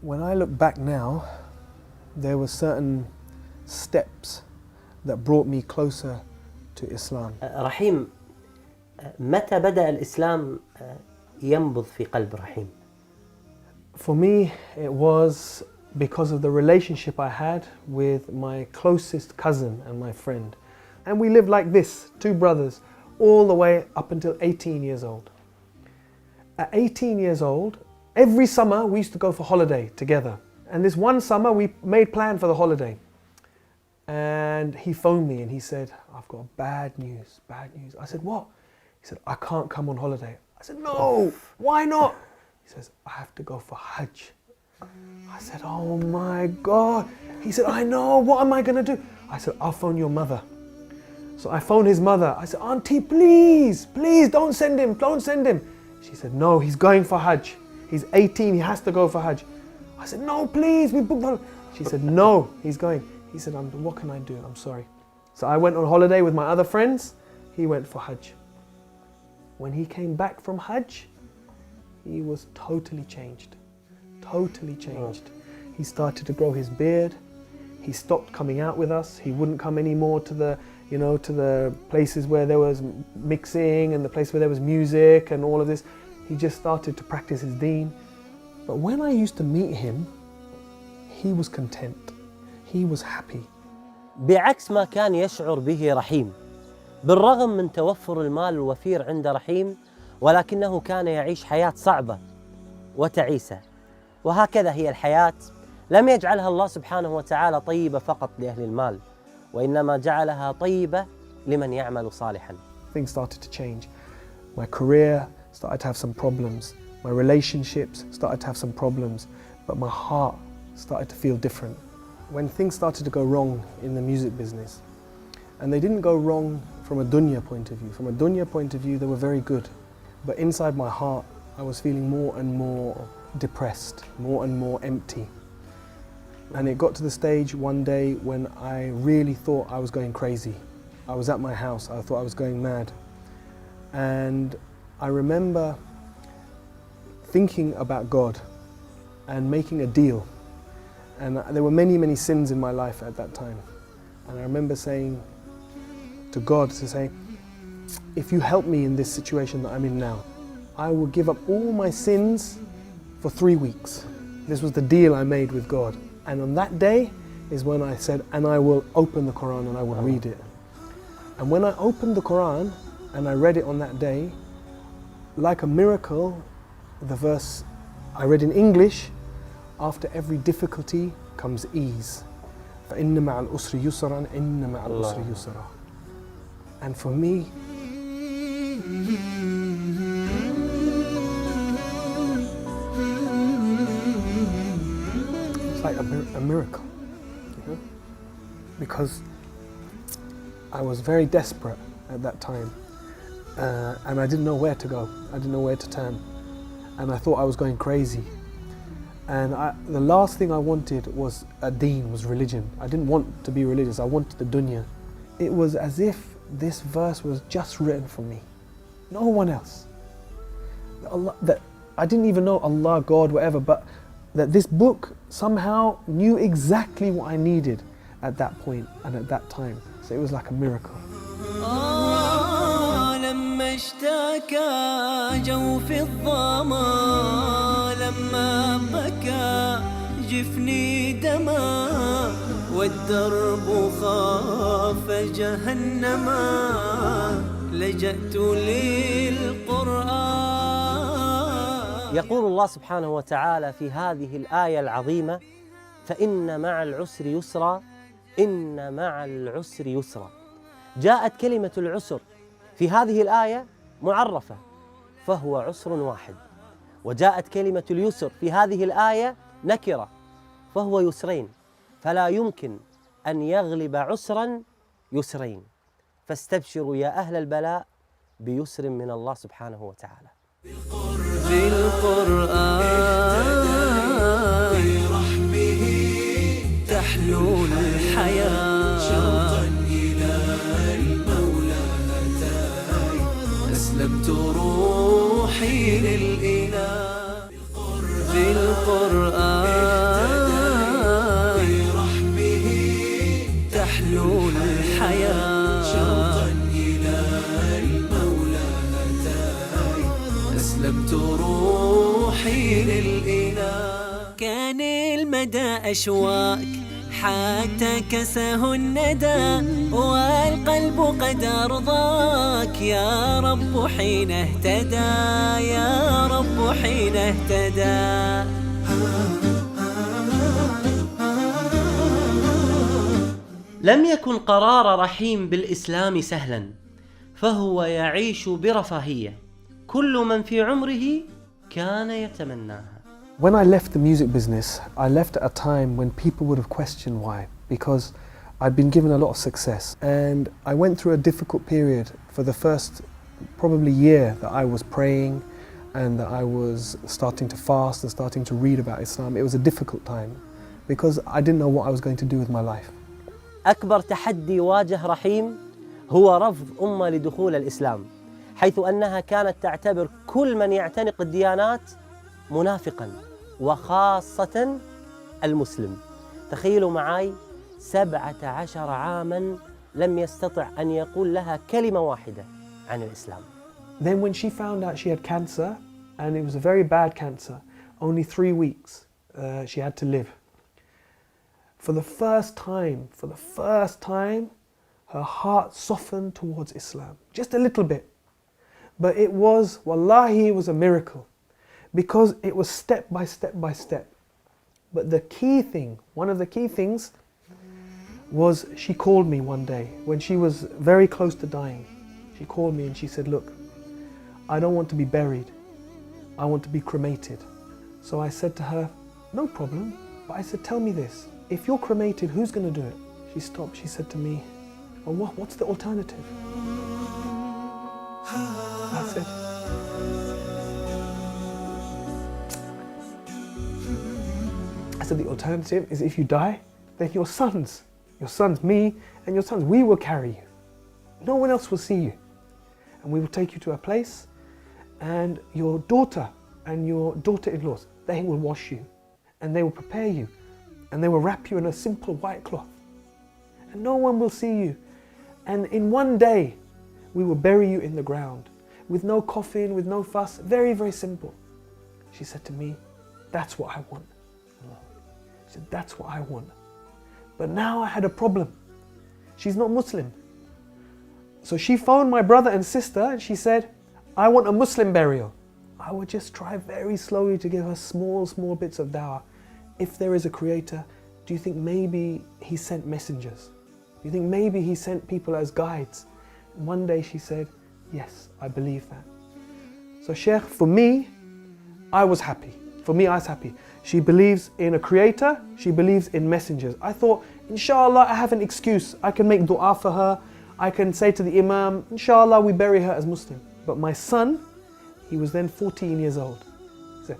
When I look back now, there were certain steps that brought me closer to Islam. رحيم، متى بدأ الإسلام ينبض في قلب رحيم؟ For me, it was because of the relationship I had with my closest cousin and my friend. And we lived like this, two brothers, all the way up until 18 years old. At 18 years old, every summer we used to go for holiday together. And this one summer we made plan for the holiday. And he phoned me and he said, I've got bad news, bad news. I said, what? He said, I can't come on holiday. I said, no, why not? He says, I have to go for Hajj. I said, oh my God. He said, I know, what am I gonna do? I said, I'll phone your mother. So I phoned his mother. I said, Auntie, please, please don't send him, don't send him. She said, no, he's going for Hajj. He's 18, he has to go for Hajj. I said, no, please, we booked holiday. She said, no, he's going. He said, what can I do? I'm sorry. So I went on holiday with my other friends. He went for Hajj. When he came back from Hajj, he was totally changed. Totally changed. He started to grow his beard. He stopped coming out with us. He wouldn't come anymore to the, to the places where there was mixing and the place where there was music and all of this. He just started to practice his deen. But when I used to meet him, he was content. He was happy. بعكس ما كان يشعر به رحيم، بالرغم من توفر المال الوفير عند رحيم، ولكنه كان يعيش حياة صعبة وتعيسة. وهكذا هي الحياة، لم يجعلها الله سبحانه وتعالى طيبة فقط لأهل المال، وإنما جعلها طيبة لمن يعمل صالحا. Things started to change. My career started to have some problems. My relationships started to have some problems. But my heart started to feel different. When things started to go wrong in the music business, and they didn't go wrong from a dunya point of view. From a dunya point of view, they were very good. But inside my heart, I was feeling more and more depressed, more and more empty. And it got to the stage one day when I really thought I was going crazy. I was at my house, I thought I was going mad. And I remember thinking about God and making a deal. And there were many, many sins in my life at that time. And I remember saying to God, if you help me in this situation that I'm in now, I will give up all my sins for 3 weeks. This was the deal I made with God. And on that day is when I said, and I will open the Quran and I will read it. And when I opened the Quran and I read it on that day, like a miracle, the verse I read in English, after every difficulty comes ease. فَإِنَّ مَعَ الْأُسْرِ يُسْرًا إِنَّ مَعَ الْأُسْرِ يُسْرًا. And for me, it's like a miracle, because I was very desperate at that time, and I didn't know where to go. I didn't know where to turn, and I thought I was going crazy. And the last thing I wanted was a deen, was religion. I didn't want to be religious, I wanted the dunya. It was as if this verse was just written for me, no one else. That I didn't even know Allah, God, whatever, but that this book somehow knew exactly what I needed at that point and at that time. So it was like a miracle. لما اشتكى جوف الظما لما بكى جفني دما والدرب خاف جهنما لجأت للقرآن. يقول الله سبحانه وتعالى في هذه الآية العظيمة: فإن مع العسر يسرا إن مع العسر يسرا. جاءت كلمة العسر في هذه الآية معرفة، فهو عسر واحد. وجاءت كلمة اليسر في هذه الآية نكرة، فهو يسرين. فلا يمكن أن يغلب عسرا يسرين. فاستبشروا يا أهل البلاء بيسر من الله سبحانه وتعالى. بالقرآن برحمه تحلو الحياة شوقا إلى المولى أتاي أسلمت روحي للإله بالقرآن كان المدى أشواك حتى كسه الندى والقلب قد أرضاك يا رب حين اهتدى يا رب حين اهتدى. لم يكن قرار رحيم بالإسلام سهلا، فهو يعيش برفاهية كل من في عمره كان يتمناها. When I left the music business, I left at a time when people would have questioned why, because I'd been given a lot of success. And I went through a difficult period for the first probably year that I was praying and that I was starting to fast and starting to read about Islam. It was a difficult time because I didn't know what I was going to do with my life. أكبر تحدي واجه رحيم هو رفض أمة لدخول الإسلام، حيث أنها كانت تعتبر كل من يعتنق الديانات منافقاً وخاصة المسلم. تخيلوا معي 17 عاماً لم يستطع أن يقول لها كلمة واحدة عن الإسلام. Then when she found out she had cancer, and it was a very bad cancer, only 3 weeks she had to live. For the first time, her heart softened towards Islam, just a little bit. But it was, wallahi, it was a miracle, because it was step by step by step. But the key thing, one of the key things, was she called me one day when she was very close to dying. She called me and she said, look, I don't want to be buried. I want to be cremated. So I said to her, no problem. But I said, tell me this, if you're cremated, who's going to do it? She stopped, she said to me, well, what's the alternative? I said, the alternative is if you die, then your sons, me and your sons, we will carry you. No one else will see you. And we will take you to a place, and your daughter and your daughter-in-laws, they will wash you and they will prepare you and they will wrap you in a simple white cloth. And no one will see you. And in one day, we will bury you in the ground with no coffin, with no fuss, very, very simple. She said to me, that's what I want. She said, that's what I want. But now I had a problem. She's not Muslim. So she phoned my brother and sister and she said, I want a Muslim burial. I would just try very slowly to give her small bits of dawah. If there is a creator, do you think maybe he sent messengers? Do you think maybe he sent people as guides? And one day she said, yes, I believe that. So Sheikh, for me, I was happy. She believes in a creator, she believes in messengers. I thought, inshallah, I have an excuse. I can make dua for her. I can say to the imam, inshallah, we bury her as Muslim. But my son, he was then 14 years old. He said,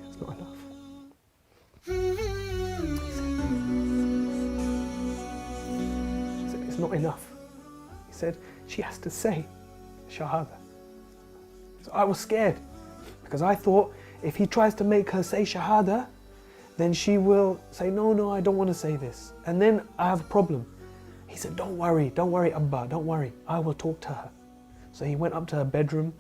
it's not enough. He said, it's not enough. He said, she has to say Shahada. So I was scared because I thought if he tries to make her say Shahada, then she will say, no, I don't want to say this. And then I have a problem. He said, don't worry, Abba, don't worry. I will talk to her. So he went up to her bedroom.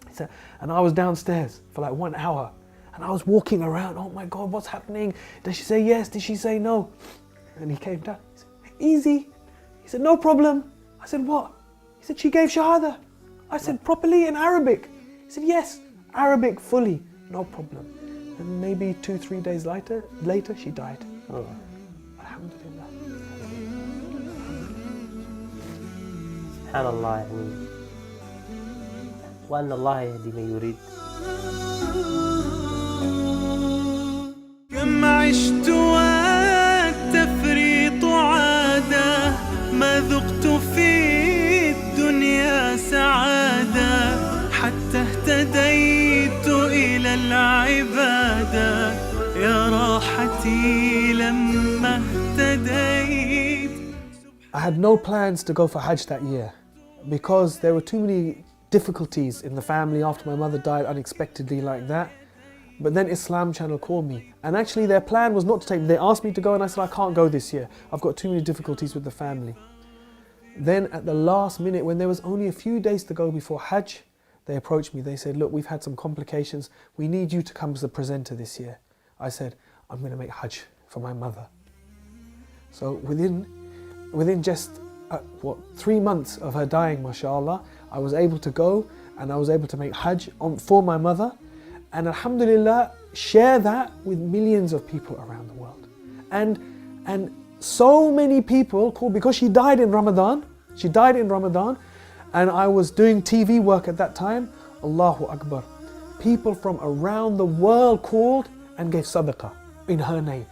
He said, and I was downstairs for like 1 hour. And I was walking around, oh my God, what's happening? Did she say yes? Did she say no? And he came down. He said, easy. He said, no problem. I said, what? He said, she gave Shahada. I said, properly in Arabic. He said, yes, Arabic fully, no problem. And maybe 2-3 days later, she died. Oh. Alhamdulillah. سبحان الله يعني وأن الله يهدي من يريد. كم عشت والتفريط عادة ما ذقت في الدنيا سعادة حتى اهتديت إلى العبادة يا راحتي لما اهتديت. I had no plans to go for Hajj that year because there were too many difficulties in the family after my mother died unexpectedly like that. But then Islam Channel called me, and actually their plan was not to take me. They asked me to go and I said I can't go this year. I've got too many difficulties with the family. Then at the last minute, when there was only a few days to go before Hajj, they approached me. They said, look, we've had some complications. We need you to come as the presenter this year. I said, I'm going to make Hajj for my mother. So within just 3 months of her dying, mashallah, I was able to go and I was able to make Hajj for my mother, and alhamdulillah, share that with millions of people around the world. And so many people called, because she died in Ramadan, and I was doing TV work at that time, Allahu Akbar. People from around the world called and gave sadaqah in her name.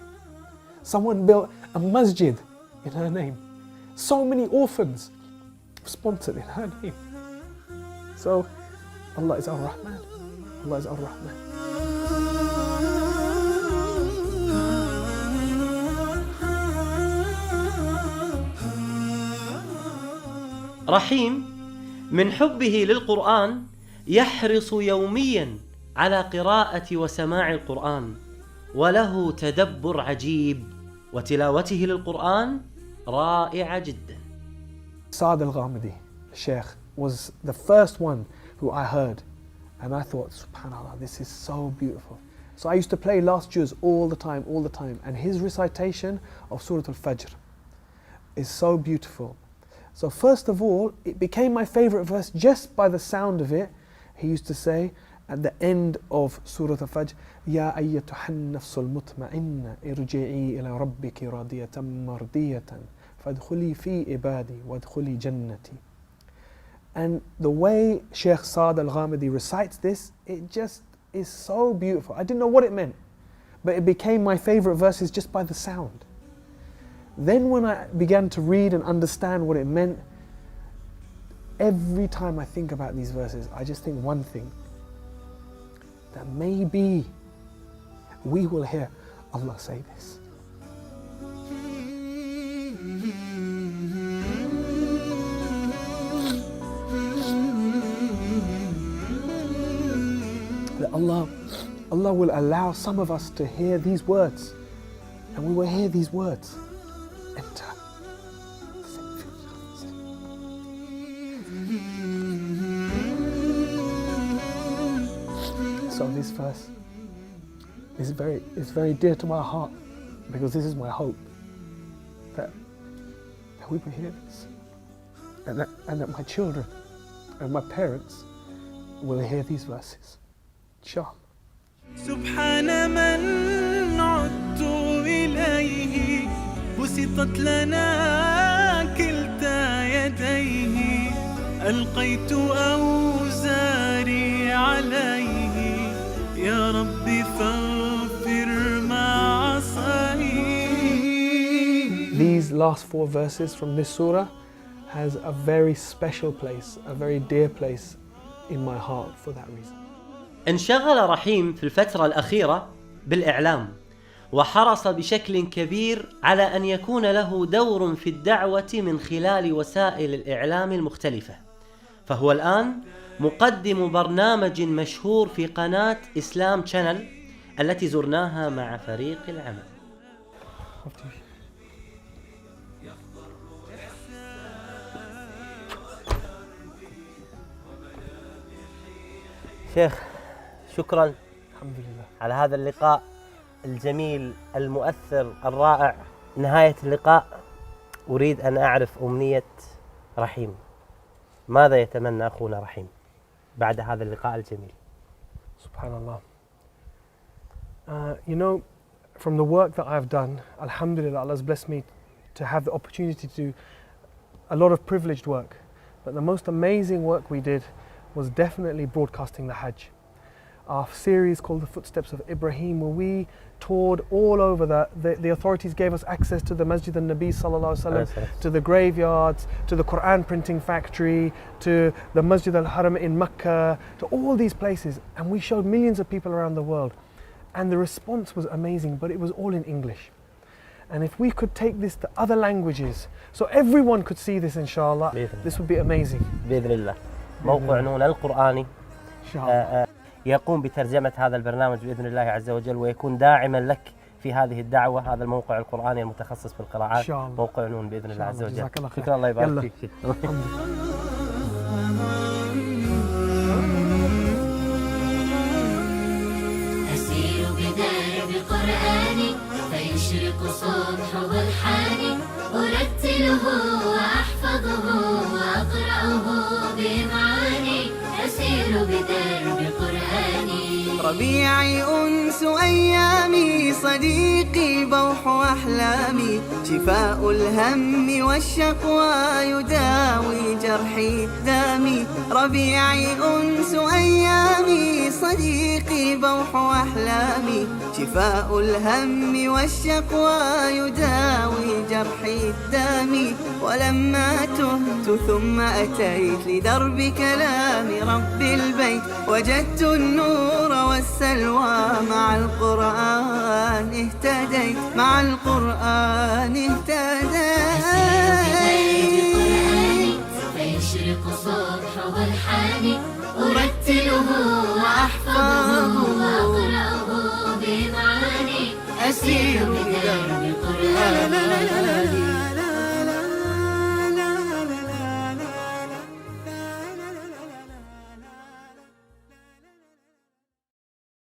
Someone built a masjid in her name. So many orphans sponsored in her name. So Allah is Ar-Rahman. Allah is Ar-Rahman. رحيم من حبه للقرآن يحرص يوميا على قراءة وسماع القرآن، وله تدبر عجيب، وتلاوته للقرآن رائعة جدا. Saad al-Ghamidi, Sheikh, was the first one who I heard, and I thought, subhanAllah, this is so beautiful. So I used to play last juz all the time, and his recitation of Surah Al-Fajr is so beautiful. So first of all, it became my favorite verse just by the sound of it. He used to say at the end of Surah Al-Fajr, Ya ayyatuhan nafsul mutma'inna irji'i ila rabbiki radiyatan mardiyatan fadkhuli fi ibadi wadkhuli jannati. And the way Sheikh Saad al-Ghamidi recites this, it just is so beautiful. I didn't know what it meant, but it became my favorite verses just by the sound. Then when I began to read and understand what it meant, every time I think about these verses, I just think one thing, that maybe we will hear Allah say this. That Allah will allow some of us to hear these words, and we will hear these words enter. So this verse is very dear to my heart, because this is my hope, that we will hear this, and that my children and my parents will hear these verses. Inshallah. سبحان من عدت إليه بسطت لنا كلتا يديه ألقيت أوزاري عليه يا ربي فاغفر ما عصاني. These last 4 verses from this surah has a very special place, a very dear place in my heart for that reason. انشغل رحيم في الفترة الأخيرة بالإعلام، وحرص بشكل كبير على أن يكون له دور في الدعوة من خلال وسائل الإعلام المختلفة، فهو الآن مقدم برنامج مشهور في قناة إسلام شانل التي زرناها مع فريق العمل. شيخ، شكرا الحمد لله على هذا اللقاء الجميل المؤثر الرائع. نهاية اللقاء أريد أن أعرف أمنية رحيم. ماذا يتمنى أخونا رحيم بعد هذا اللقاء الجميل؟ Subhanallah. You know, from the work that I've done, alhamdulillah, Allah has blessed me to have the opportunity to do a lot of privileged work. But the most amazing work we did was definitely broadcasting the Hajj. Our series called The Footsteps of Ibrahim, where we toured all over. The authorities gave us access to the Masjid al-Nabi sallallahu alaihi wasallam, to the graveyards, to the Quran printing factory, to the Masjid al-Haram in Mecca, to all these places. And we showed millions of people around the world. And the response was amazing, but it was all in English. And if we could take this to other languages, so everyone could see this, inshallah, this would be amazing. بإذن الله. موقع نون القرآني يقوم بترجمة هذا البرنامج بإذن الله عز وجل، ويكون داعما لك في هذه الدعوة. هذا الموقع القرآني المتخصص في القراءات، موقع نون بإذن الله عز وجل. شكرا، الله يبارك فيك. أسير بدرب القرآن فيشرق صبح برحاني أرتله وأحفظه وأقرأه بإمعاني أسير بدرب قرآني. ربيعي أنس أيامي صديقي بوح أحلامي شفاء الهم والشقوى يداوي جرحي الدامي. ربيعي أنس أيامي صديقي بوح أحلامي شفاء الهم والشقوى يداوي جرحي الدامي. ولما تهت ثم أتيت لدرب كلام رب البيت وجدت النور والسلوى مع القرآن اهتديت مع القرآن اهتديت. فيشرق صبح برحاني أرتله وأحفظه وأقرأه بمعاني أسير بدرب قرآني.